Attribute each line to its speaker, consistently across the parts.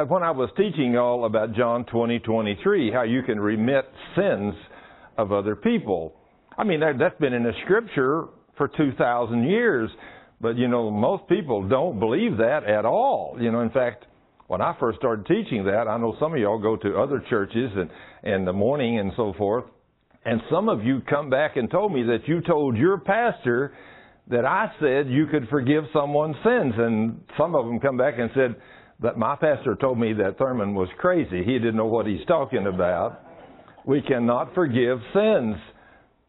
Speaker 1: when I was teaching y'all about John 20:23, how you can remit sins of other people. I mean, that's been in the Scripture for 2,000 years. But, most people don't believe that at all. In fact, when I first started teaching that, I know some of y'all go to other churches and in the morning and so forth. And some of you come back and told me that you told your pastor that I said you could forgive someone's sins. And some of them come back and said that my pastor told me that Thurman was crazy. He didn't know what he's talking about. We cannot forgive sins.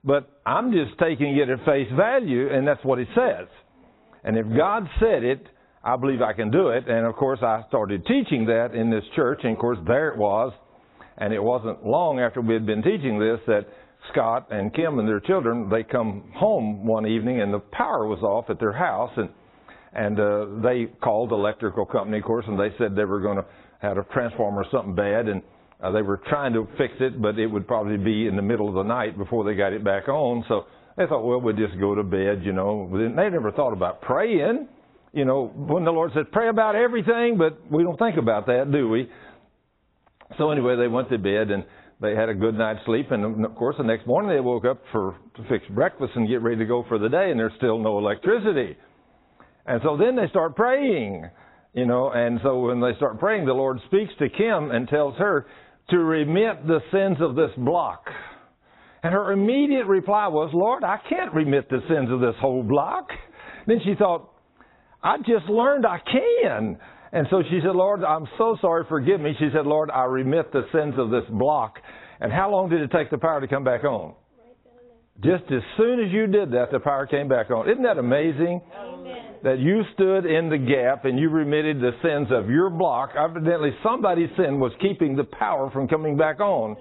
Speaker 1: But I'm just taking it at face value, and that's what it says. And if God said it, I believe I can do it. And, of course, I started teaching that in this church. And, of course, there it was. And it wasn't long after we had been teaching this that Scott and Kim and their children, they come home one evening and the power was off at their house. And they called the electrical company, of course, and they said they were going to have a transformer or something bad. And they were trying to fix it, but it would probably be in the middle of the night before they got it back on. So they thought, well, we'll just go to bed, They never thought about praying. When the Lord said, pray about everything, but we don't think about that, do we? So anyway, they went to bed and they had a good night's sleep. And, of course, the next morning they woke up to fix breakfast and get ready to go for the day, and there's still no electricity. And so then they start praying, And so when they start praying, the Lord speaks to Kim and tells her to remit the sins of this block. And her immediate reply was, Lord, I can't remit the sins of this whole block. Then she thought, I just learned I can. And so she said, Lord, I'm so sorry, forgive me. She said, Lord, I remit the sins of this block. And how long did it take the power to come back on? Just as soon as you did that, the power came back on. Isn't that amazing? Amen. That you stood in the gap and you remitted the sins of your block. Evidently, somebody's sin was keeping the power from coming back on.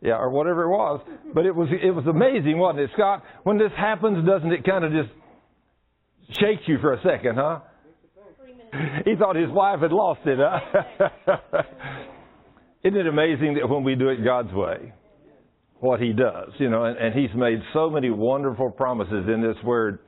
Speaker 1: Yeah, or whatever it was. But it was amazing, wasn't it, Scott? When this happens, doesn't it kind of just shake you for a second, huh? He thought his wife had lost it, huh? Isn't it amazing that when we do it God's way, what He does, and He's made so many wonderful promises in this Word.